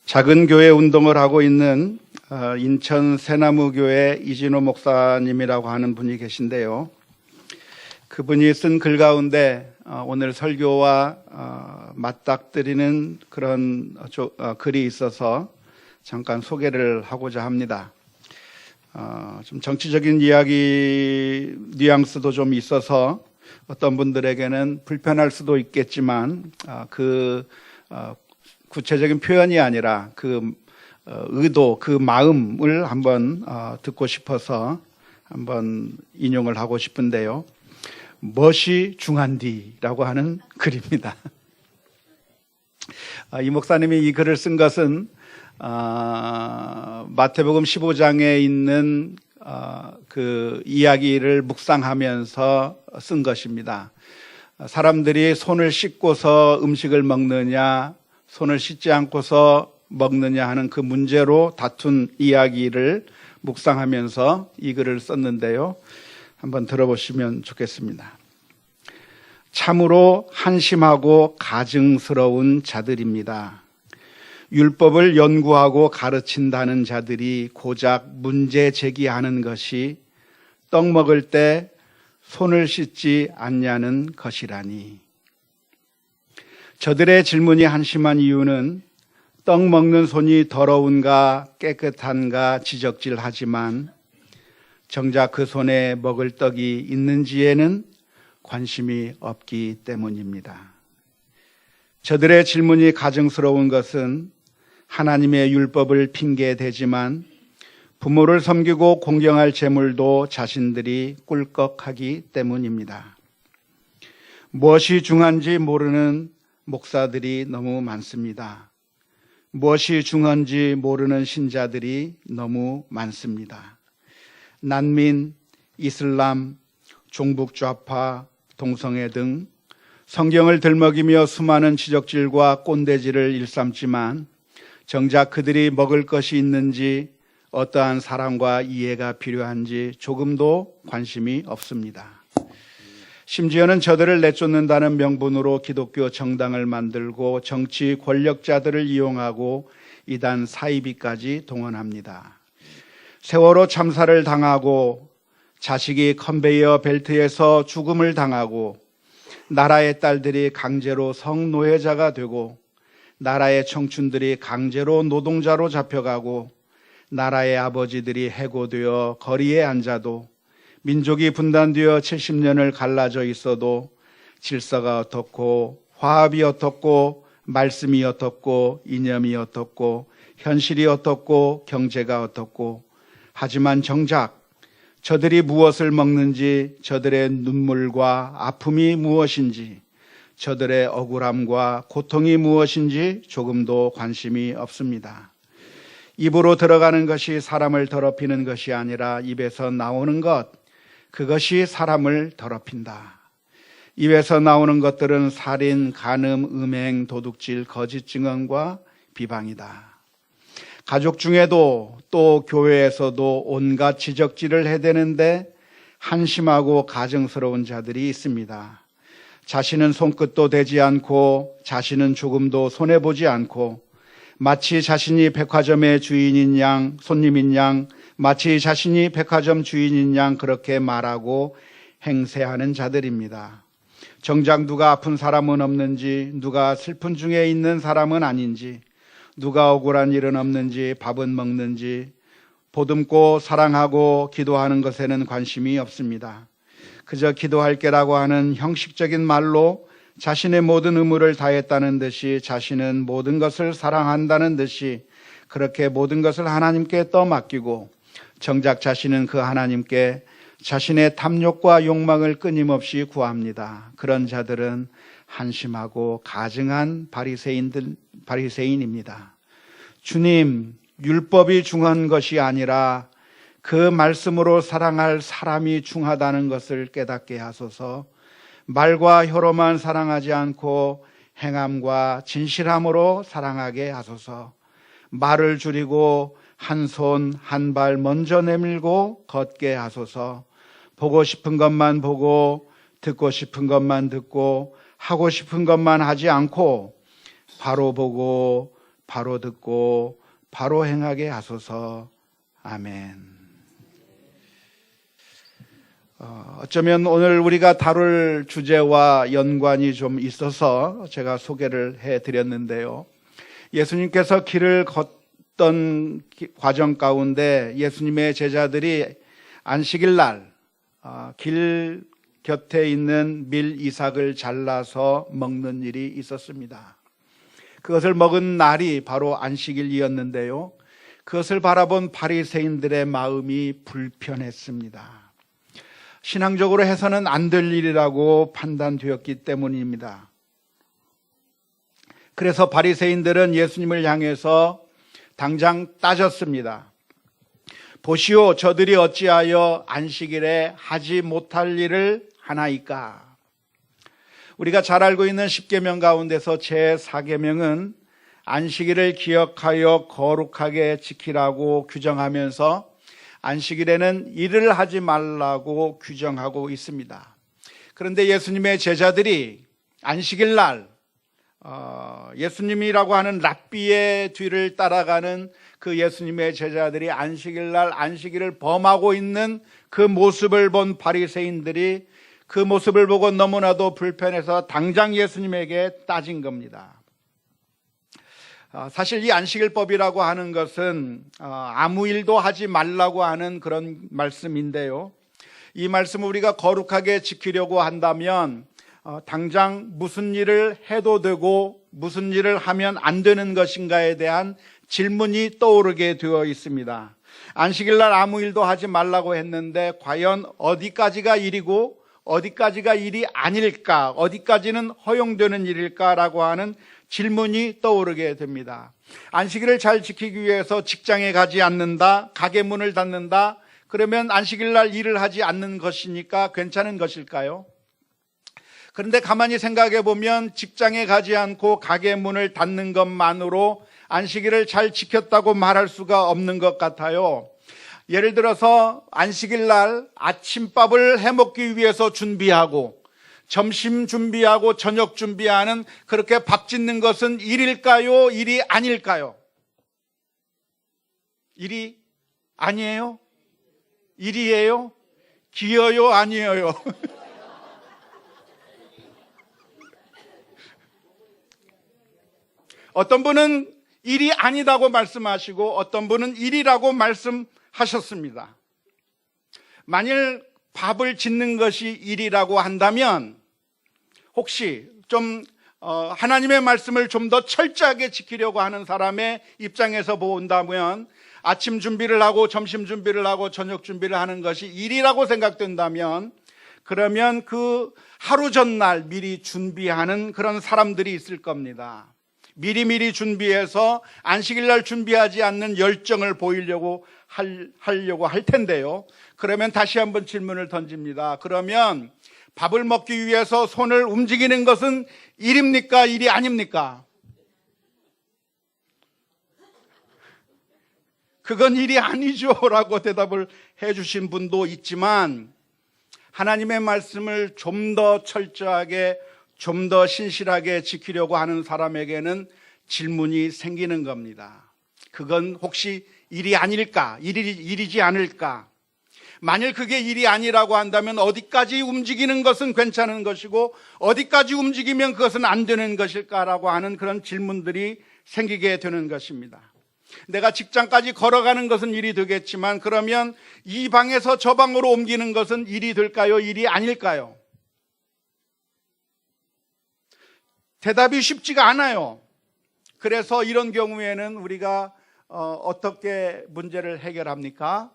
작은 교회 운동을 하고 있는 인천 새나무교회 이진호 목사님이라고 하는 분이 계신데요. 그분이 쓴 글 가운데 오늘 설교와 맞닥뜨리는 그런 글이 있어서 잠깐 소개를 하고자 합니다. 좀 정치적인 이야기 뉘앙스도 좀 있어서 어떤 분들에게는 불편할 수도 있겠지만 구체적인 표현이 아니라 그 의도, 그 마음을 한번 듣고 싶어서 한번 인용을 하고 싶은데요. 멋이 중한디라고 하는 글입니다. 이 목사님이 이 글을 쓴 것은 마태복음 15장에 있는 그 이야기를 묵상하면서 쓴 것입니다. 사람들이 손을 씻고서 음식을 먹느냐, 손을 씻지 않고서 먹느냐 하는 그 문제로 다툰 이야기를 묵상하면서 이 글을 썼는데요. 한번 들어보시면 좋겠습니다. 참으로 한심하고 가증스러운 자들입니다. 율법을 연구하고 가르친다는 자들이 고작 문제 제기하는 것이 떡 먹을 때 손을 씻지 않냐는 것이라니. 저들의 질문이 한심한 이유는 떡 먹는 손이 더러운가 깨끗한가 지적질하지만 정작 그 손에 먹을 떡이 있는지에는 관심이 없기 때문입니다. 저들의 질문이 가증스러운 것은 하나님의 율법을 핑계대지만 부모를 섬기고 공경할 재물도 자신들이 꿀꺽하기 때문입니다. 무엇이 중요한지 모르는 목사들이 너무 많습니다. 무엇이 중요한지 모르는 신자들이 너무 많습니다. 난민, 이슬람, 종북좌파, 동성애 등 성경을 들먹이며 수많은 지적질과 꼰대질을 일삼지만 정작 그들이 먹을 것이 있는지 어떠한 사랑과 이해가 필요한지 조금도 관심이 없습니다. 심지어는 저들을 내쫓는다는 명분으로 기독교 정당을 만들고 정치 권력자들을 이용하고 이단 사이비까지 동원합니다. 세월호 참사를 당하고 자식이 컨베이어 벨트에서 죽음을 당하고 나라의 딸들이 강제로 성노예자가 되고 나라의 청춘들이 강제로 노동자로 잡혀가고 나라의 아버지들이 해고되어 거리에 앉아도 민족이 분단되어 70년을 갈라져 있어도 질서가 어떻고 화합이 어떻고 말씀이 어떻고 이념이 어떻고 현실이 어떻고 경제가 어떻고 하지만 정작 저들이 무엇을 먹는지 저들의 눈물과 아픔이 무엇인지 저들의 억울함과 고통이 무엇인지 조금도 관심이 없습니다. 입으로 들어가는 것이 사람을 더럽히는 것이 아니라 입에서 나오는 것, 그것이 사람을 더럽힌다. 입에서 나오는 것들은 살인, 간음, 음행, 도둑질, 거짓 증언과 비방이다. 가족 중에도 또 교회에서도 온갖 지적질을 해대는데 한심하고 가증스러운 자들이 있습니다. 자신은 손끝도 대지 않고 자신은 조금도 손해보지 않고 마치 자신이 백화점의 주인인 양, 손님인 양, 마치 자신이 백화점 주인인 양 그렇게 말하고 행세하는 자들입니다. 정작 누가 아픈 사람은 없는지, 누가 슬픈 중에 있는 사람은 아닌지, 누가 억울한 일은 없는지, 밥은 먹는지 보듬고 사랑하고 기도하는 것에는 관심이 없습니다. 그저 기도할 게라고 하는 형식적인 말로 자신의 모든 의무를 다했다는 듯이 자신은 모든 것을 사랑한다는 듯이 그렇게 모든 것을 하나님께 떠맡기고 정작 자신은 그 하나님께 자신의 탐욕과 욕망을 끊임없이 구합니다. 그런 자들은 한심하고 가증한 바리새인입니다. 주님, 율법이 중요한 것이 아니라 그 말씀으로 사랑할 사람이 중하다는 것을 깨닫게 하소서. 말과 혀로만 사랑하지 않고 행함과 진실함으로 사랑하게 하소서. 말을 줄이고 한 손 한 발 먼저 내밀고 걷게 하소서. 보고 싶은 것만 보고 듣고 싶은 것만 듣고 하고 싶은 것만 하지 않고 바로 보고 바로 듣고 바로 행하게 하소서. 아멘. 어쩌면 오늘 우리가 다룰 주제와 연관이 좀 있어서 제가 소개를 해드렸는데요. 예수님께서 길을 걷던 과정 가운데 예수님의 제자들이 안식일 날 길 곁에 있는 밀 이삭을 잘라서 먹는 일이 있었습니다. 그것을 먹은 날이 바로 안식일이었는데요. 그것을 바라본 바리새인들의 마음이 불편했습니다. 신앙적으로 해서는 안 될 일이라고 판단되었기 때문입니다. 그래서 바리새인들은 예수님을 향해서 당장 따졌습니다. 보시오, 저들이 어찌하여 안식일에 하지 못할 일을 하나이까? 우리가 잘 알고 있는 십계명 가운데서 제4계명은 안식일을 기억하여 거룩하게 지키라고 규정하면서 안식일에는 일을 하지 말라고 규정하고 있습니다. 그런데 예수님의 제자들이 안식일 날 예수님이라고 하는 랍비의 뒤를 따라가는 그 예수님의 제자들이 안식일 날 안식일을 범하고 있는 그 모습을 본 바리새인들이 그 모습을 보고 너무나도 불편해서 당장 예수님에게 따진 겁니다. 사실 이 안식일법이라고 하는 것은 아무 일도 하지 말라고 하는 그런 말씀인데요. 이 말씀을 우리가 거룩하게 지키려고 한다면 당장 무슨 일을 해도 되고 무슨 일을 하면 안 되는 것인가에 대한 질문이 떠오르게 되어 있습니다. 안식일날 아무 일도 하지 말라고 했는데 과연 어디까지가 일이고 어디까지가 일이 아닐까, 어디까지는 허용되는 일일까라고 하는 질문이 떠오르게 됩니다. 안식일을 잘 지키기 위해서 직장에 가지 않는다, 가게 문을 닫는다, 그러면 안식일날 일을 하지 않는 것이니까 괜찮은 것일까요? 그런데 가만히 생각해 보면 직장에 가지 않고 가게 문을 닫는 것만으로 안식일을 잘 지켰다고 말할 수가 없는 것 같아요. 예를 들어서 안식일 날 아침밥을 해먹기 위해서 준비하고 점심 준비하고 저녁 준비하는 그렇게 밥 짓는 것은 일일까요? 일이 아닐까요? 일이 아니에요? 일이에요? 기어요? 아니에요? 어떤 분은 일이 아니다고 말씀하시고 어떤 분은 일이라고 말씀하셨습니다. 만일 밥을 짓는 것이 일이라고 한다면 혹시 좀 하나님의 말씀을 좀 더 철저하게 지키려고 하는 사람의 입장에서 본다면 아침 준비를 하고 점심 준비를 하고 저녁 준비를 하는 것이 일이라고 생각된다면 그러면 그 하루 전날 미리 준비하는 그런 사람들이 있을 겁니다. 미리미리 준비해서 안식일날 준비하지 않는 열정을 보이려고 하려고 할 텐데요. 그러면 다시 한번 질문을 던집니다. 그러면 밥을 먹기 위해서 손을 움직이는 것은 일입니까? 일이 아닙니까? 그건 일이 아니죠 라고 대답을 해주신 분도 있지만 하나님의 말씀을 좀 더 철저하게 좀 더 신실하게 지키려고 하는 사람에게는 질문이 생기는 겁니다. 그건 혹시 일이 아닐까? 일이지 않을까? 만일 그게 일이 아니라고 한다면 어디까지 움직이는 것은 괜찮은 것이고 어디까지 움직이면 그것은 안 되는 것일까라고 하는 그런 질문들이 생기게 되는 것입니다. 내가 직장까지 걸어가는 것은 일이 되겠지만 그러면 이 방에서 저 방으로 옮기는 것은 일이 될까요? 일이 아닐까요? 대답이 쉽지가 않아요. 그래서 이런 경우에는 우리가 어떻게 문제를 해결합니까?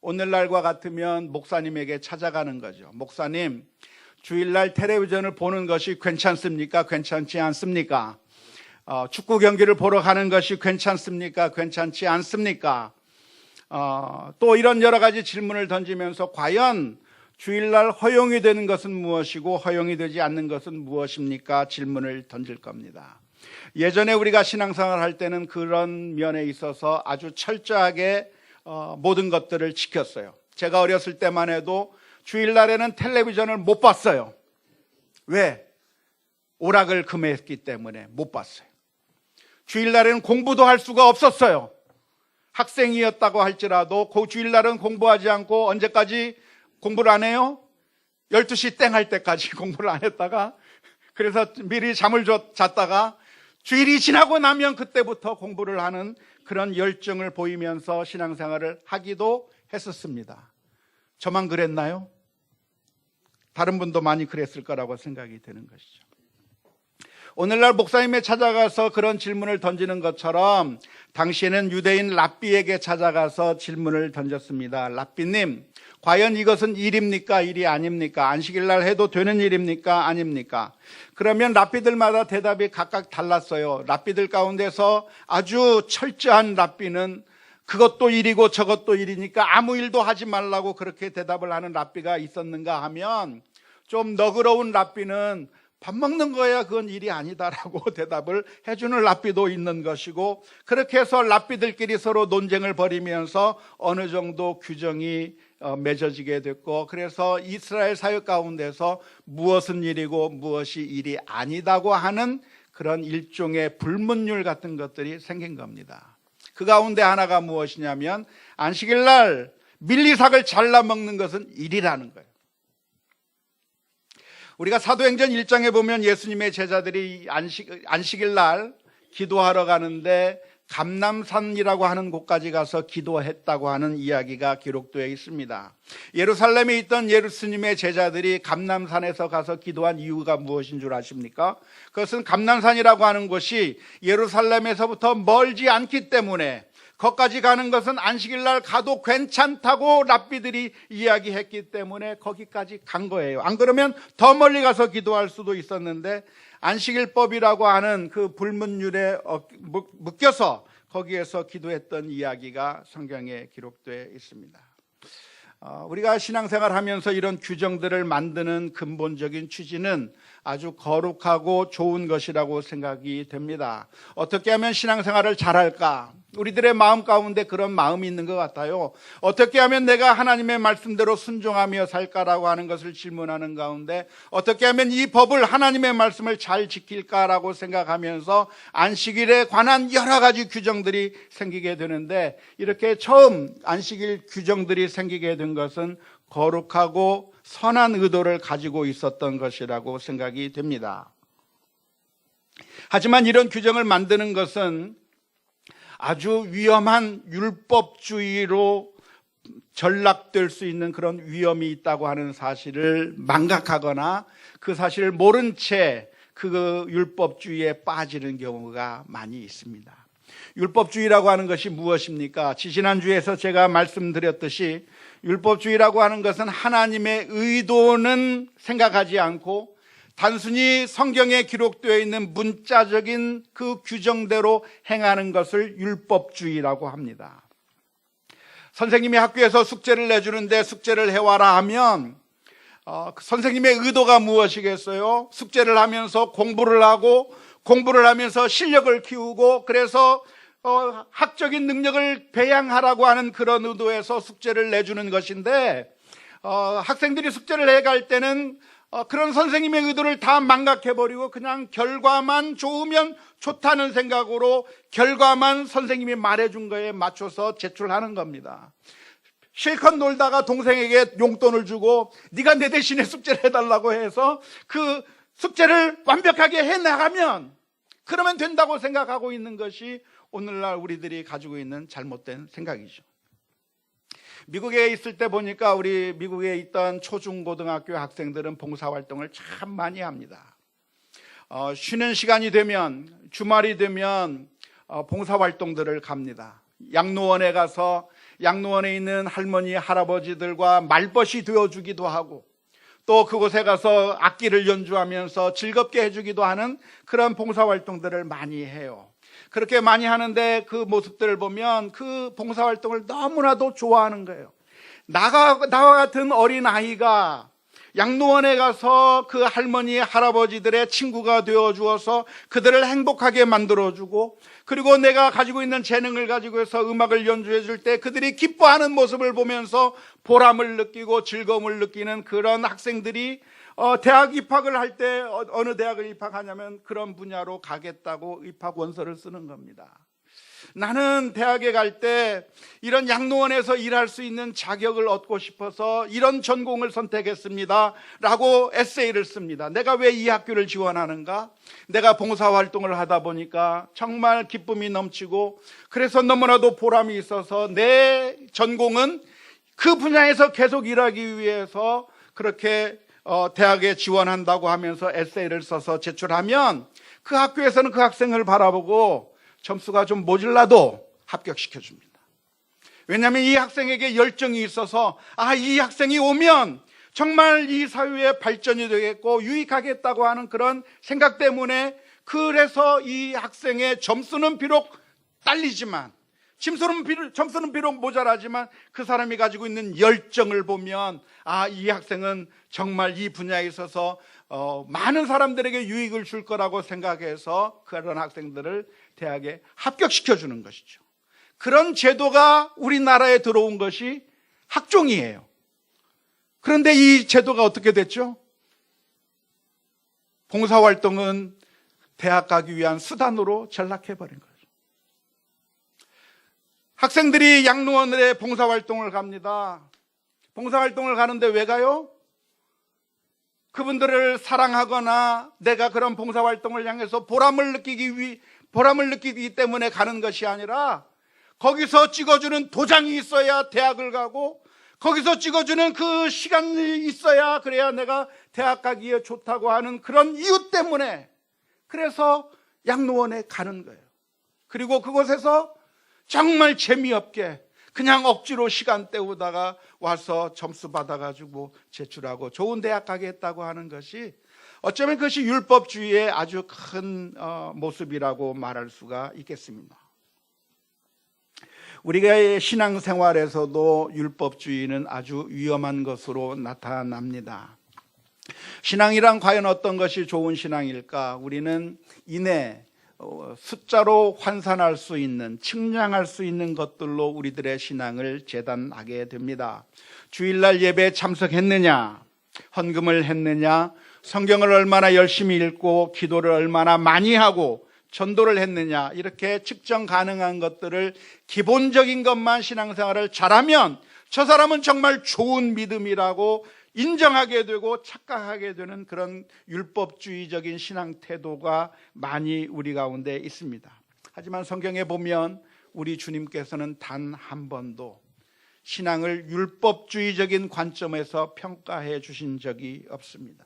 오늘날과 같으면 목사님에게 찾아가는 거죠. 목사님, 주일날 텔레비전을 보는 것이 괜찮습니까? 괜찮지 않습니까? 축구 경기를 보러 가는 것이 괜찮습니까? 괜찮지 않습니까? 또 이런 여러 가지 질문을 던지면서 과연 주일날 허용이 되는 것은 무엇이고 허용이 되지 않는 것은 무엇입니까? 질문을 던질 겁니다. 예전에 우리가 신앙생활을 할 때는 그런 면에 있어서 아주 철저하게 모든 것들을 지켰어요. 제가 어렸을 때만 해도 주일날에는 텔레비전을 못 봤어요. 왜? 오락을 금했기 때문에 못 봤어요. 주일날에는 공부도 할 수가 없었어요. 학생이었다고 할지라도 그 주일날은 공부하지 않고 언제까지 공부를 안 해요? 12시 땡 할 때까지 공부를 안 했다가, 그래서 미리 잠을 잤다가 주일이 지나고 나면 그때부터 공부를 하는 그런 열정을 보이면서 신앙생활을 하기도 했었습니다. 저만 그랬나요? 다른 분도 많이 그랬을 거라고 생각이 되는 것이죠. 오늘날 목사님에 찾아가서 그런 질문을 던지는 것처럼 당시에는 유대인 랍비에게 찾아가서 질문을 던졌습니다. 랍비님, 과연 이것은 일입니까? 일이 아닙니까? 안식일날 해도 되는 일입니까? 아닙니까? 그러면 랍비들마다 대답이 각각 달랐어요. 랍비들 가운데서 아주 철저한 랍비는 그것도 일이고 저것도 일이니까 아무 일도 하지 말라고 그렇게 대답을 하는 랍비가 있었는가 하면, 좀 너그러운 랍비는 밥 먹는 거야 그건 일이 아니다라고 대답을 해주는 랍비도 있는 것이고, 그렇게 해서 랍비들끼리 서로 논쟁을 벌이면서 어느 정도 규정이 맺어지게 됐고, 그래서 이스라엘 사회 가운데서 무엇은 일이고 무엇이 일이 아니다고 하는 그런 일종의 불문율 같은 것들이 생긴 겁니다. 그 가운데 하나가 무엇이냐면, 안식일날 밀리삭을 잘라 먹는 것은 일이라는 거예요. 우리가 사도행전 1장에 보면 예수님의 제자들이 안식일날 기도하러 가는데 감람산이라고 하는 곳까지 가서 기도했다고 하는 이야기가 기록되어 있습니다. 예루살렘에 있던 예수님의 제자들이 감람산에서 가서 기도한 이유가 무엇인 줄 아십니까? 그것은 감람산이라고 하는 곳이 예루살렘에서부터 멀지 않기 때문에 거기까지 가는 것은 안식일날 가도 괜찮다고 랍비들이 이야기했기 때문에 거기까지 간 거예요. 안 그러면 더 멀리 가서 기도할 수도 있었는데, 안식일법이라고 하는 그 불문율에 묶여서 거기에서 기도했던 이야기가 성경에 기록되어 있습니다. 우리가 신앙생활 하면서 이런 규정들을 만드는 근본적인 취지는 아주 거룩하고 좋은 것이라고 생각이 됩니다. 어떻게 하면 신앙생활을 잘할까? 우리들의 마음 가운데 그런 마음이 있는 것 같아요. 어떻게 하면 내가 하나님의 말씀대로 순종하며 살까라고 하는 것을 질문하는 가운데, 어떻게 하면 이 법을, 하나님의 말씀을 잘 지킬까라고 생각하면서 안식일에 관한 여러 가지 규정들이 생기게 되는데, 이렇게 처음 안식일 규정들이 생기게 된 것은 거룩하고 선한 의도를 가지고 있었던 것이라고 생각이 됩니다. 하지만 이런 규정을 만드는 것은 아주 위험한 율법주의로 전락될 수 있는 그런 위험이 있다고 하는 사실을 망각하거나 그 사실을 모른 채 그 율법주의에 빠지는 경우가 많이 있습니다. 율법주의라고 하는 것이 무엇입니까? 지지난주에서 제가 말씀드렸듯이 율법주의라고 하는 것은 하나님의 의도는 생각하지 않고 단순히 성경에 기록되어 있는 문자적인 그 규정대로 행하는 것을 율법주의라고 합니다. 선생님이 학교에서 숙제를 내주는데 숙제를 해와라 하면 선생님의 의도가 무엇이겠어요? 숙제를 하면서 공부를 하고, 공부를 하면서 실력을 키우고, 그래서 학적인 능력을 배양하라고 하는 그런 의도에서 숙제를 내주는 것인데, 학생들이 숙제를 해갈 때는 그런 선생님의 의도를 다 망각해버리고 그냥 결과만 좋으면 좋다는 생각으로 결과만 선생님이 말해준 거에 맞춰서 제출하는 겁니다. 실컷 놀다가 동생에게 용돈을 주고 네가 내 대신에 숙제를 해달라고 해서 그 숙제를 완벽하게 해나가면 그러면 된다고 생각하고 있는 것이 오늘날 우리들이 가지고 있는 잘못된 생각이죠. 미국에 있을 때 보니까 우리 미국에 있던 초중고등학교 학생들은 봉사활동을 참 많이 합니다. 쉬는 시간이 되면, 주말이 되면 봉사활동들을 갑니다. 양로원에 가서 양로원에 있는 할머니, 할아버지들과 말벗이 되어주기도 하고, 또 그곳에 가서 악기를 연주하면서 즐겁게 해주기도 하는 그런 봉사활동들을 많이 해요. 그렇게 많이 하는데 그 모습들을 보면 그 봉사활동을 너무나도 좋아하는 거예요. 나와 같은 어린아이가 양로원에 가서 그 할머니, 할아버지들의 친구가 되어 주어서 그들을 행복하게 만들어주고, 그리고 내가 가지고 있는 재능을 가지고 해서 음악을 연주해 줄 때 그들이 기뻐하는 모습을 보면서 보람을 느끼고 즐거움을 느끼는 그런 학생들이 대학 입학을 할 때 어느 대학을 입학하냐면 그런 분야로 가겠다고 입학 원서를 쓰는 겁니다. 나는 대학에 갈 때 이런 양로원에서 일할 수 있는 자격을 얻고 싶어서 이런 전공을 선택했습니다 라고 에세이를 씁니다. 내가 왜 이 학교를 지원하는가? 내가 봉사활동을 하다 보니까 정말 기쁨이 넘치고 그래서 너무나도 보람이 있어서 내 전공은 그 분야에서 계속 일하기 위해서 그렇게 대학에 지원한다고 하면서 에세이를 써서 제출하면 그 학교에서는 그 학생을 바라보고 점수가 좀 모질라도 합격시켜 줍니다. 왜냐하면 이 학생에게 열정이 있어서 이 학생이 오면 정말 이 사회의 발전이 되겠고 유익하겠다고 하는 그런 생각 때문에, 그래서 이 학생의 점수는 비록 딸리지만, 점수는 비록 모자라지만 그 사람이 가지고 있는 열정을 보면 이 학생은 정말 이 분야에 있어서 많은 사람들에게 유익을 줄 거라고 생각해서 그런 학생들을 대학에 합격시켜주는 것이죠. 그런 제도가 우리나라에 들어온 것이 학종이에요. 그런데 이 제도가 어떻게 됐죠? 봉사활동은 대학 가기 위한 수단으로 전락해버린 거죠. 학생들이 양로원에 봉사활동을 갑니다. 봉사활동을 가는데 왜 가요? 그분들을 사랑하거나 내가 그런 봉사활동을 향해서 보람을 느끼기 때문에 가는 것이 아니라, 거기서 찍어주는 도장이 있어야 대학을 가고, 거기서 찍어주는 그 시간이 있어야 그래야 내가 대학 가기에 좋다고 하는 그런 이유 때문에, 그래서 양로원에 가는 거예요. 그리고 그곳에서 정말 재미없게 그냥 억지로 시간 때우다가 와서 점수 받아가지고 제출하고 좋은 대학 가겠다고 하는 것이, 어쩌면 그것이 율법주의의 아주 큰 모습이라고 말할 수가 있겠습니다. 우리가 신앙생활에서도 율법주의는 아주 위험한 것으로 나타납니다. 신앙이란 과연 어떤 것이 좋은 신앙일까? 우리는 숫자로 환산할 수 있는, 측량할 수 있는 것들로 우리들의 신앙을 재단하게 됩니다. 주일날 예배에 참석했느냐, 헌금을 했느냐, 성경을 얼마나 열심히 읽고 기도를 얼마나 많이 하고 전도를 했느냐, 이렇게 측정 가능한 것들을, 기본적인 것만 신앙생활을 잘하면 저 사람은 정말 좋은 믿음이라고 인정하게 되고 착각하게 되는 그런 율법주의적인 신앙 태도가 많이 우리 가운데 있습니다. 하지만 성경에 보면 우리 주님께서는 단 한 번도 신앙을 율법주의적인 관점에서 평가해 주신 적이 없습니다.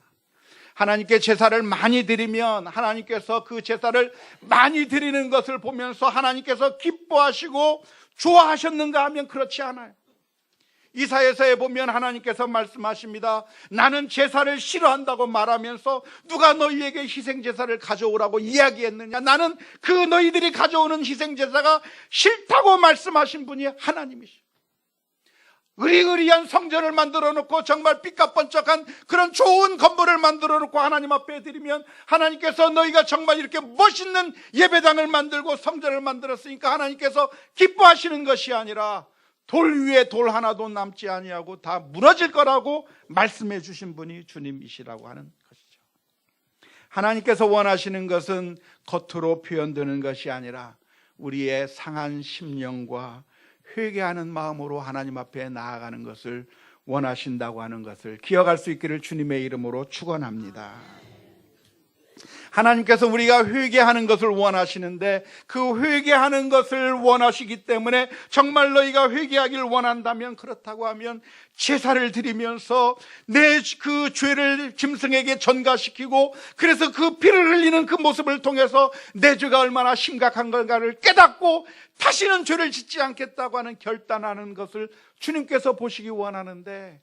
하나님께 제사를 많이 드리면 하나님께서 그 제사를 많이 드리는 것을 보면서 하나님께서 기뻐하시고 좋아하셨는가 하면 그렇지 않아요. 이사야서에 보면 하나님께서 말씀하십니다. 나는 제사를 싫어한다고 말하면서 누가 너희에게 희생제사를 가져오라고 이야기했느냐? 나는 그 너희들이 가져오는 희생제사가 싫다고 말씀하신 분이 하나님이시오. 의리의리한 성전을 만들어 놓고 정말 삐까뻔쩍한 그런 좋은 건물을 만들어 놓고 하나님 앞에 드리면 하나님께서 너희가 정말 이렇게 멋있는 예배당을 만들고 성전을 만들었으니까 하나님께서 기뻐하시는 것이 아니라 돌 위에 돌 하나도 남지 아니하고 다 무너질 거라고 말씀해 주신 분이 주님이시라고 하는 것이죠. 하나님께서 원하시는 것은 겉으로 표현되는 것이 아니라 우리의 상한 심령과 회개하는 마음으로 하나님 앞에 나아가는 것을 원하신다고 하는 것을 기억할 수 있기를 주님의 이름으로 축원합니다. 하나님께서 우리가 회개하는 것을 원하시는데, 그 회개하는 것을 원하시기 때문에 정말 너희가 회개하기를 원한다면, 그렇다고 하면 제사를 드리면서 내 그 죄를 짐승에게 전가시키고, 그래서 그 피를 흘리는 그 모습을 통해서 내 죄가 얼마나 심각한 건가를 깨닫고 다시는 죄를 짓지 않겠다고 하는 결단하는 것을 주님께서 보시기 원하는데,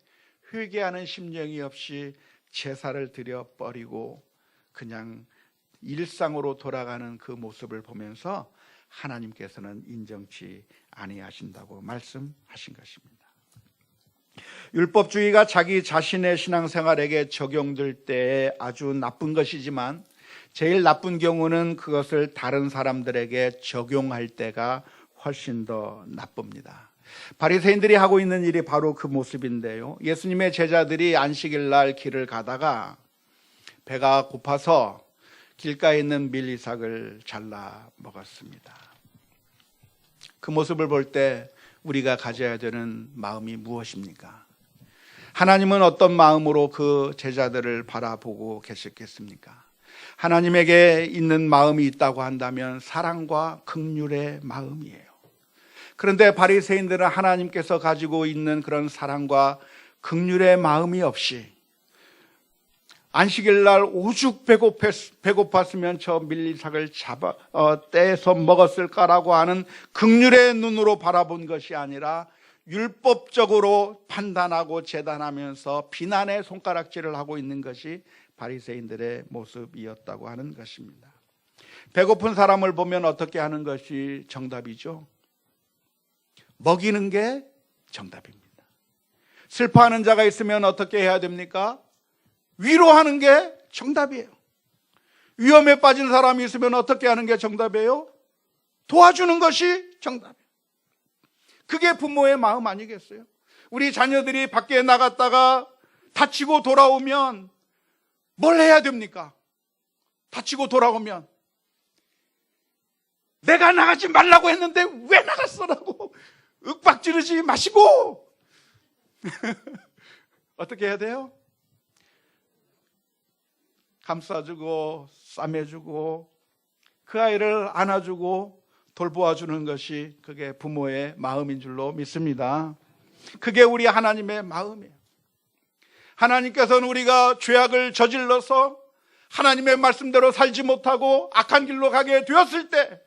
회개하는 심령이 없이 제사를 드려 버리고 그냥 일상으로 돌아가는 그 모습을 보면서 하나님께서는 인정치 아니하신다고 말씀하신 것입니다. 율법주의가 자기 자신의 신앙생활에게 적용될 때 아주 나쁜 것이지만, 제일 나쁜 경우는 그것을 다른 사람들에게 적용할 때가 훨씬 더 나쁩니다. 바리새인들이 하고 있는 일이 바로 그 모습인데요. 예수님의 제자들이 안식일 날 길을 가다가 배가 고파서 길가에 있는 밀리삭을 잘라 먹었습니다. 그 모습을 볼 때 우리가 가져야 되는 마음이 무엇입니까? 하나님은 어떤 마음으로 그 제자들을 바라보고 계셨겠습니까? 하나님에게 있는 마음이 있다고 한다면 사랑과 긍휼의 마음이에요. 그런데 바리새인들은 하나님께서 가지고 있는 그런 사랑과 긍휼의 마음이 없이 안식일 날 오죽 배고팠으면 저 밀리삭을 떼서 먹었을까라고 하는 긍휼의 눈으로 바라본 것이 아니라 율법적으로 판단하고 재단하면서 비난의 손가락질을 하고 있는 것이 바리새인들의 모습이었다고 하는 것입니다. 배고픈 사람을 보면 어떻게 하는 것이 정답이죠? 먹이는 게 정답입니다. 슬퍼하는 자가 있으면 어떻게 해야 됩니까? 위로하는 게 정답이에요. 위험에 빠진 사람이 있으면 어떻게 하는 게 정답이에요? 도와주는 것이 정답이에요. 그게 부모의 마음 아니겠어요? 우리 자녀들이 밖에 나갔다가 다치고 돌아오면 뭘 해야 됩니까? 다치고 돌아오면 내가 나가지 말라고 했는데 왜 나갔어라고 윽박지르지 마시고 어떻게 해야 돼요? 감싸주고 싸매주고 그 아이를 안아주고 돌보아주는 것이 그게 부모의 마음인 줄로 믿습니다. 그게 우리 하나님의 마음이에요. 하나님께서는 우리가 죄악을 저질러서 하나님의 말씀대로 살지 못하고 악한 길로 가게 되었을 때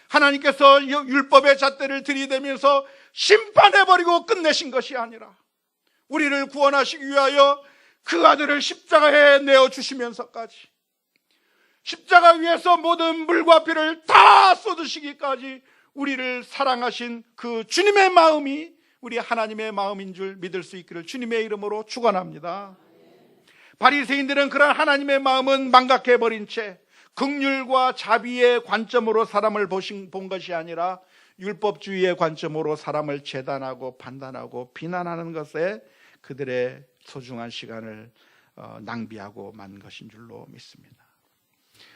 하나님께서 율법의 잣대를 들이대면서 심판해버리고 끝내신 것이 아니라 우리를 구원하시기 위하여 그 아들을 십자가에 내어주시면서까지 십자가 위에서 모든 물과 피를 다 쏟으시기까지 우리를 사랑하신 그 주님의 마음이 우리 하나님의 마음인 줄 믿을 수 있기를 주님의 이름으로 축원합니다. 바리새인들은 그런 하나님의 마음은 망각해버린 채 긍휼과 자비의 관점으로 사람을 본 것이 아니라 율법주의의 관점으로 사람을 재단하고 판단하고 비난하는 것에 그들의 소중한 시간을 낭비하고 만 것인 줄로 믿습니다.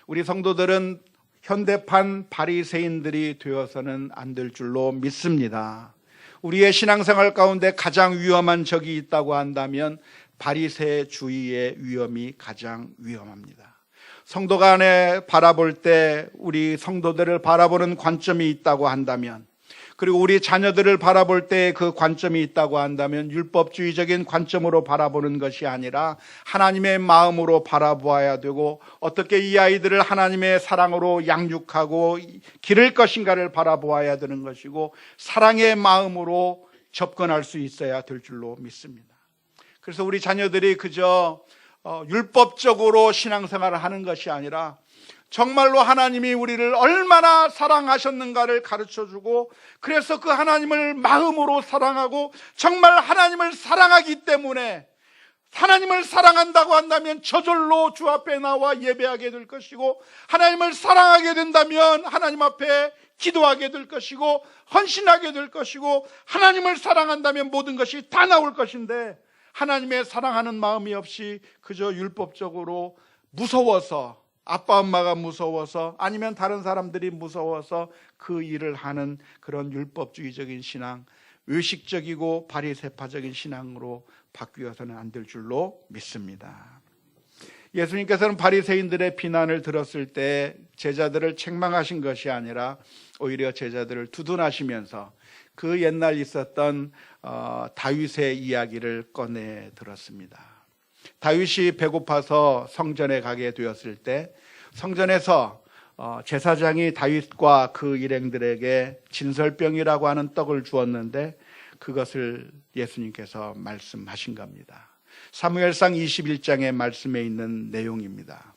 우리 성도들은 현대판 바리새인들이 되어서는 안 될 줄로 믿습니다. 우리의 신앙생활 가운데 가장 위험한 적이 있다고 한다면 바리새주의의 위험이 가장 위험합니다. 성도가 안에 바라볼 때 우리 성도들을 바라보는 관점이 있다고 한다면, 그리고 우리 자녀들을 바라볼 때 그 관점이 있다고 한다면 율법주의적인 관점으로 바라보는 것이 아니라 하나님의 마음으로 바라보아야 되고, 어떻게 이 아이들을 하나님의 사랑으로 양육하고 기를 것인가를 바라보아야 되는 것이고, 사랑의 마음으로 접근할 수 있어야 될 줄로 믿습니다. 그래서 우리 자녀들이 그저 율법적으로 신앙생활을 하는 것이 아니라 정말로 하나님이 우리를 얼마나 사랑하셨는가를 가르쳐주고, 그래서 그 하나님을 마음으로 사랑하고 정말 하나님을 사랑하기 때문에 하나님을 사랑한다고 한다면 저절로 주 앞에 나와 예배하게 될 것이고, 하나님을 사랑하게 된다면 하나님 앞에 기도하게 될 것이고 헌신하게 될 것이고, 하나님을 사랑한다면 모든 것이 다 나올 것인데, 하나님의 사랑하는 마음이 없이 그저 율법적으로 무서워서, 아빠 엄마가 무서워서 아니면 다른 사람들이 무서워서 그 일을 하는 그런 율법주의적인 신앙, 의식적이고 바리새파적인 신앙으로 바뀌어서는 안 될 줄로 믿습니다. 예수님께서는 바리새인들의 비난을 들었을 때 제자들을 책망하신 것이 아니라 오히려 제자들을 두둔하시면서 그 옛날 있었던 다윗의 이야기를 꺼내 들었습니다. 다윗이 배고파서 성전에 가게 되었을 때 성전에서 제사장이 다윗과 그 일행들에게 진설병이라고 하는 떡을 주었는데 그것을 예수님께서 말씀하신 겁니다. 사무엘상 21장의 말씀에 있는 내용입니다.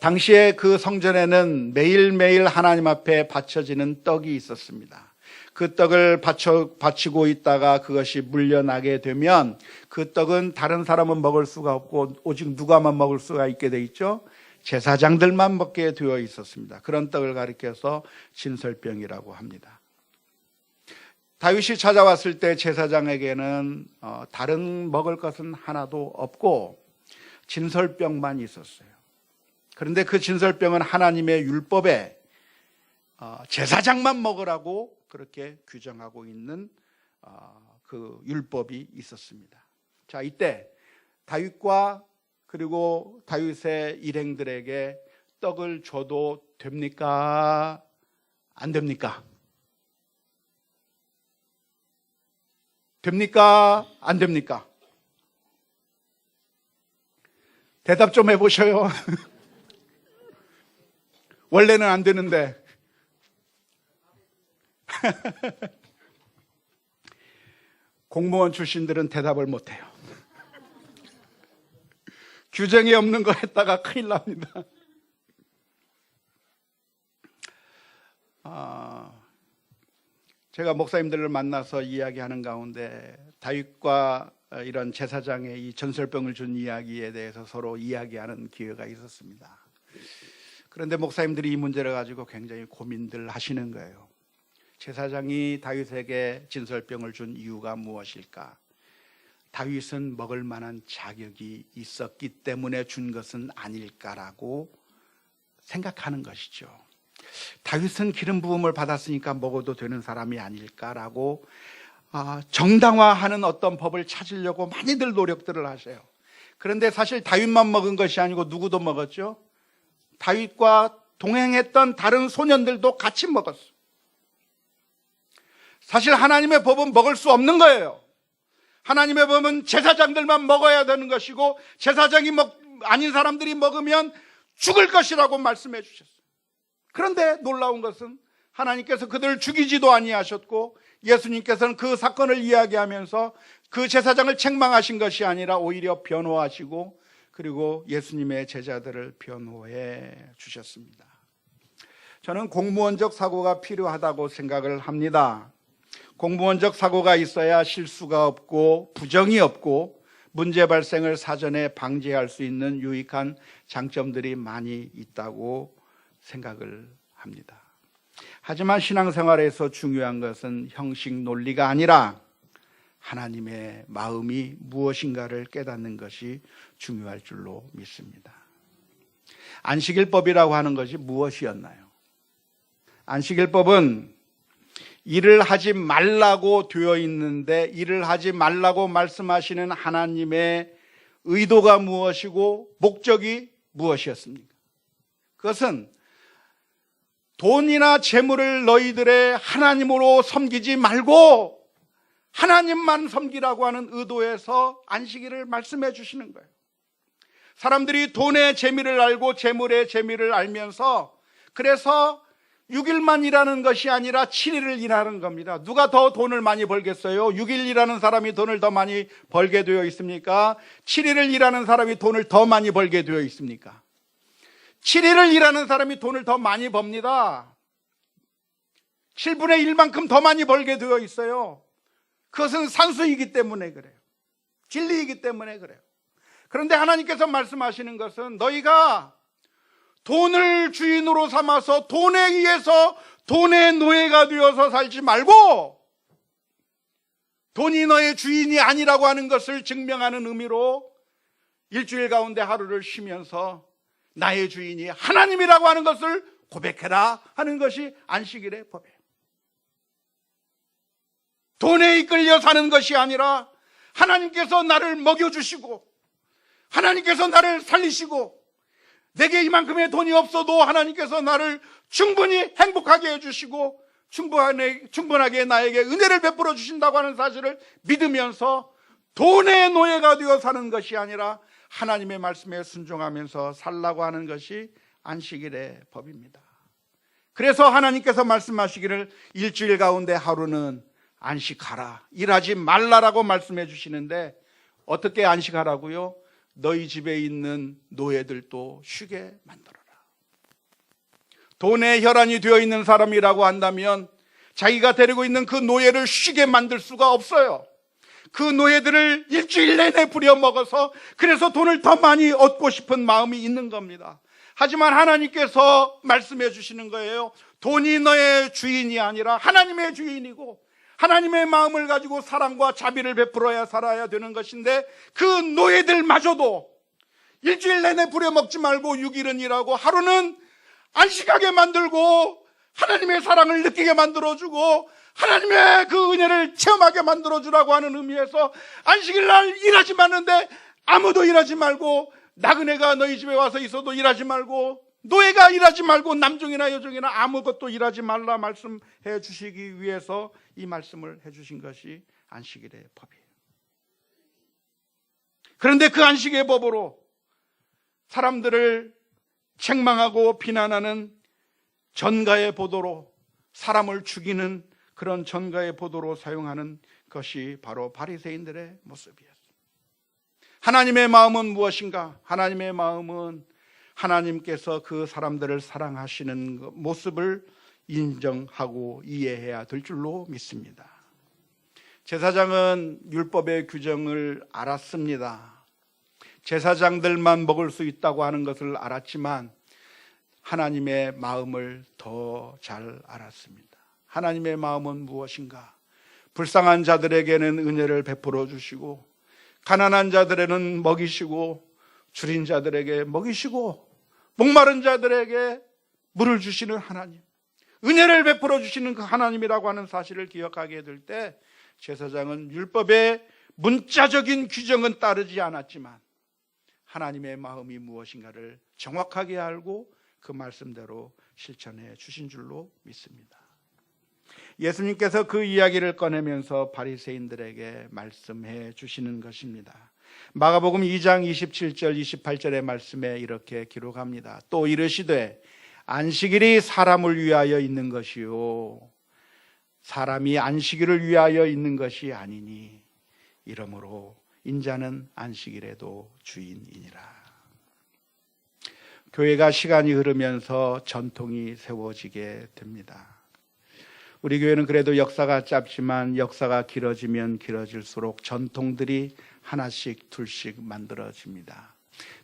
당시에 그 성전에는 매일매일 하나님 앞에 바쳐지는 떡이 있었습니다. 그 떡을 바치고 있다가 그것이 물려나게 되면 그 떡은 다른 사람은 먹을 수가 없고 오직 누가만 먹을 수가 있게 돼 있죠. 제사장들만 먹게 되어 있었습니다. 그런 떡을 가리켜서 진설병이라고 합니다. 다윗이 찾아왔을 때 제사장에게는 다른 먹을 것은 하나도 없고 진설병만 있었어요. 그런데 그 진설병은 하나님의 율법에 제사장만 먹으라고 그렇게 규정하고 있는 그 율법이 있었습니다. 자, 이때 다윗과 그리고 다윗의 일행들에게 떡을 줘도 됩니까? 안 됩니까? 됩니까? 안 됩니까? 대답 좀 해보셔요. 원래는 안 되는데. 공무원 출신들은 대답을 못해요. 규정이 없는 거 했다가 큰일 납니다. 제가 목사님들을 만나서 이야기하는 가운데 다윗과 이런 제사장의 이 전설병을 준 이야기에 대해서 서로 이야기하는 기회가 있었습니다. 그런데 목사님들이 이 문제를 가지고 굉장히 고민들 하시는 거예요. 제사장이 다윗에게 진설병을 준 이유가 무엇일까? 다윗은 먹을 만한 자격이 있었기 때문에 준 것은 아닐까라고 생각하는 것이죠. 다윗은 기름 부음을 받았으니까 먹어도 되는 사람이 아닐까라고 정당화하는 어떤 법을 찾으려고 많이들 노력들을 하세요. 그런데 사실 다윗만 먹은 것이 아니고 누구도 먹었죠? 다윗과 동행했던 다른 소년들도 같이 먹었어요. 사실 하나님의 법은 먹을 수 없는 거예요. 하나님의 법은 제사장들만 먹어야 되는 것이고 제사장이 아닌 사람들이 먹으면 죽을 것이라고 말씀해 주셨어요. 그런데 놀라운 것은 하나님께서 그들을 죽이지도 아니하셨고 예수님께서는 그 사건을 이야기하면서 그 제사장을 책망하신 것이 아니라 오히려 변호하시고 그리고 예수님의 제자들을 변호해 주셨습니다. 저는 공무원적 사고가 필요하다고 생각을 합니다. 공무원적 사고가 있어야 실수가 없고 부정이 없고 문제 발생을 사전에 방지할 수 있는 유익한 장점들이 많이 있다고 생각을 합니다. 하지만 신앙생활에서 중요한 것은 형식 논리가 아니라 하나님의 마음이 무엇인가를 깨닫는 것이 중요할 줄로 믿습니다. 안식일법이라고 하는 것이 무엇이었나요? 안식일법은 일을 하지 말라고 되어 있는데 일을 하지 말라고 말씀하시는 하나님의 의도가 무엇이고 목적이 무엇이었습니까? 그것은 돈이나 재물을 너희들의 하나님으로 섬기지 말고 하나님만 섬기라고 하는 의도에서 안식일을 말씀해 주시는 거예요. 사람들이 돈의 재미를 알고 재물의 재미를 알면서 그래서 6일만 일하는 것이 아니라 7일을 일하는 겁니다. 누가 더 돈을 많이 벌겠어요? 6일 일하는 사람이 돈을 더 많이 벌게 되어 있습니까? 7일을 일하는 사람이 돈을 더 많이 벌게 되어 있습니까? 7일을 일하는 사람이 돈을 더 많이 법니다. 7분의 1만큼 더 많이 벌게 되어 있어요. 그것은 산수이기 때문에 그래요. 진리이기 때문에 그래요. 그런데 하나님께서 말씀하시는 것은 너희가 돈을 주인으로 삼아서 돈에 의해서 돈의 노예가 되어서 살지 말고 돈이 너의 주인이 아니라고 하는 것을 증명하는 의미로 일주일 가운데 하루를 쉬면서 나의 주인이 하나님이라고 하는 것을 고백해라 하는 것이 안식일의 법이에요. 돈에 이끌려 사는 것이 아니라 하나님께서 나를 먹여주시고 하나님께서 나를 살리시고 내게 이만큼의 돈이 없어도 하나님께서 나를 충분히 행복하게 해주시고 충분하게 나에게 은혜를 베풀어 주신다고 하는 사실을 믿으면서 돈의 노예가 되어 사는 것이 아니라 하나님의 말씀에 순종하면서 살라고 하는 것이 안식일의 법입니다. 그래서 하나님께서 말씀하시기를 일주일 가운데 하루는 안식하라, 일하지 말라라고 말씀해 주시는데 어떻게 안식하라고요? 너희 집에 있는 노예들도 쉬게 만들어라. 돈에 혈안이 되어 있는 사람이라고 한다면 자기가 데리고 있는 그 노예를 쉬게 만들 수가 없어요. 그 노예들을 일주일 내내 부려먹어서 그래서 돈을 더 많이 얻고 싶은 마음이 있는 겁니다. 하지만 하나님께서 말씀해 주시는 거예요. 돈이 너의 주인이 아니라 하나님의 주인이고 하나님의 마음을 가지고 사랑과 자비를 베풀어야 살아야 되는 것인데, 그 노예들마저도 일주일 내내 부려먹지 말고 6일은 일하고 하루는 안식하게 만들고 하나님의 사랑을 느끼게 만들어주고 하나님의 그 은혜를 체험하게 만들어주라고 하는 의미에서 안식일 날 일하지 말는데 아무도 일하지 말고, 나그네가 너희 집에 와서 있어도 일하지 말고, 노예가 일하지 말고, 남종이나 여종이나 아무것도 일하지 말라 말씀해 주시기 위해서 이 말씀을 해 주신 것이 안식일의 법이에요. 그런데 그 안식의 법으로 사람들을 책망하고 비난하는 전가의 보도로, 사람을 죽이는 그런 전가의 보도로 사용하는 것이 바로 바리새인들의 모습이었습니다. 하나님의 마음은 무엇인가? 하나님의 마음은 하나님께서 그 사람들을 사랑하시는 모습을 인정하고 이해해야 될 줄로 믿습니다. 제사장은 율법의 규정을 알았습니다. 제사장들만 먹을 수 있다고 하는 것을 알았지만 하나님의 마음을 더 잘 알았습니다. 하나님의 마음은 무엇인가? 불쌍한 자들에게는 은혜를 베풀어 주시고, 가난한 자들에는 먹이시고, 줄인 자들에게 먹이시고, 목마른 자들에게 물을 주시는 하나님, 은혜를 베풀어 주시는 그 하나님이라고 하는 사실을 기억하게 될 때, 제사장은 율법의 문자적인 규정은 따르지 않았지만 하나님의 마음이 무엇인가를 정확하게 알고 그 말씀대로 실천해 주신 줄로 믿습니다. 예수님께서 그 이야기를 꺼내면서 바리새인들에게 말씀해 주시는 것입니다. 마가복음 2장 27절 28절의 말씀에 이렇게 기록합니다. 또 이르시되 안식일이 사람을 위하여 있는 것이요 사람이 안식일을 위하여 있는 것이 아니니 이러므로 인자는 안식일에도 주인이니라. 교회가 시간이 흐르면서 전통이 세워지게 됩니다. 우리 교회는 그래도 역사가 짧지만 역사가 길어지면 길어질수록 전통들이 하나씩 둘씩 만들어집니다.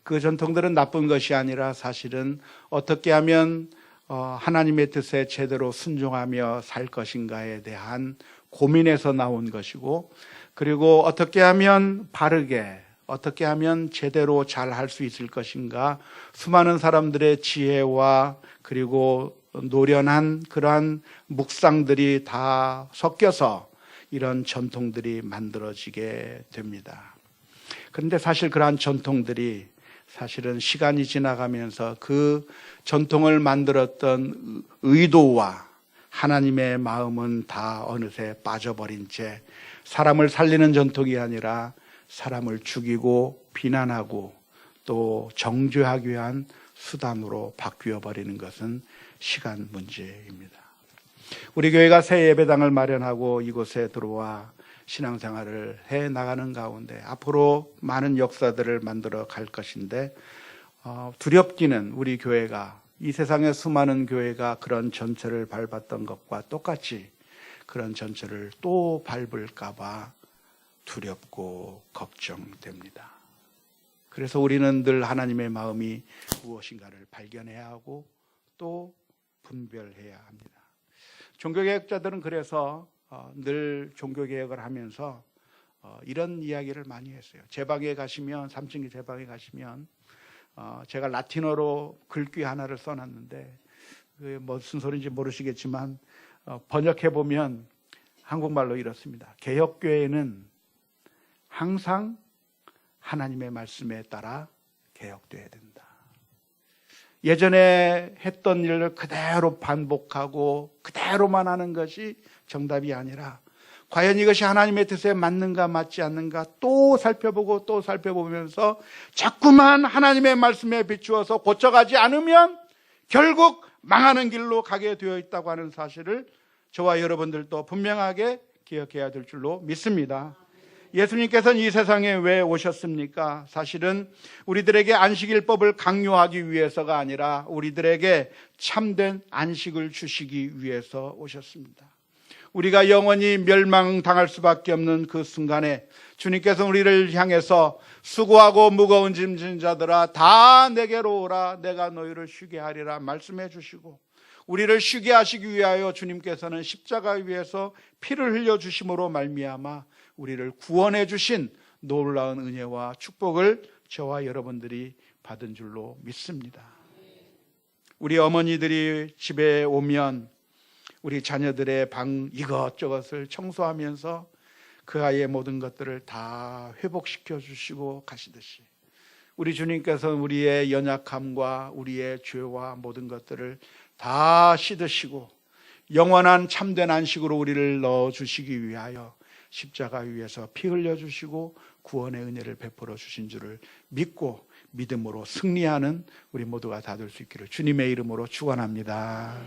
그 전통들은 나쁜 것이 아니라 사실은 어떻게 하면 하나님의 뜻에 제대로 순종하며 살 것인가에 대한 고민에서 나온 것이고, 그리고 어떻게 하면 바르게, 어떻게 하면 제대로 잘 할 수 있을 것인가, 수많은 사람들의 지혜와 그리고 노련한 그러한 묵상들이 다 섞여서 이런 전통들이 만들어지게 됩니다. 그런데 사실 그러한 전통들이 사실은 시간이 지나가면서 그 전통을 만들었던 의도와 하나님의 마음은 다 어느새 빠져버린 채 사람을 살리는 전통이 아니라 사람을 죽이고 비난하고 또 정죄하기 위한 수단으로 바뀌어 버리는 것은 시간 문제입니다. 우리 교회가 새 예배당을 마련하고 이곳에 들어와 신앙생활을 해 나가는 가운데 앞으로 많은 역사들을 만들어 갈 것인데, 두렵기는 우리 교회가 이 세상의 수많은 교회가 그런 전철을 밟았던 것과 똑같이 그런 전철을 또 밟을까 봐 두렵고 걱정됩니다. 그래서 우리는 늘 하나님의 마음이 무엇인가를 발견해야 하고 또 분별해야 합니다. 종교개혁자들은 그래서 늘 종교개혁을 하면서 이런 이야기를 많이 했어요. 제 방에 가시면, 3층 제 방에 가시면 제가 라틴어로 글귀 하나를 써놨는데 그게 무슨 소리인지 모르시겠지만 번역해보면 한국말로 이렇습니다. 개혁교회는 항상 하나님의 말씀에 따라 개혁돼야 된다. 예전에 했던 일을 그대로 반복하고 그대로만 하는 것이 정답이 아니라 과연 이것이 하나님의 뜻에 맞는가 맞지 않는가 또 살펴보고 또 살펴보면서 자꾸만 하나님의 말씀에 비추어서 고쳐가지 않으면 결국 망하는 길로 가게 되어 있다고 하는 사실을 저와 여러분들도 분명하게 기억해야 될 줄로 믿습니다. 예수님께서는 이 세상에 왜 오셨습니까? 사실은 우리들에게 안식일법을 강요하기 위해서가 아니라 우리들에게 참된 안식을 주시기 위해서 오셨습니다. 우리가 영원히 멸망당할 수밖에 없는 그 순간에 주님께서 우리를 향해서 수고하고 무거운 짐진 자들아 다 내게로 오라 내가 너희를 쉬게 하리라 말씀해 주시고, 우리를 쉬게 하시기 위하여 주님께서는 십자가 위에서 피를 흘려 주심으로 말미암아 우리를 구원해 주신 놀라운 은혜와 축복을 저와 여러분들이 받은 줄로 믿습니다. 우리 어머니들이 집에 오면 우리 자녀들의 방 이것저것을 청소하면서 그 아이의 모든 것들을 다 회복시켜 주시고 가시듯이 우리 주님께서는 우리의 연약함과 우리의 죄와 모든 것들을 다 씻으시고 영원한 참된 안식으로 우리를 넣어주시기 위하여 십자가 위에서 피 흘려주시고 구원의 은혜를 베풀어 주신 줄을 믿고 믿음으로 승리하는 우리 모두가 다 될 수 있기를 주님의 이름으로 축원합니다.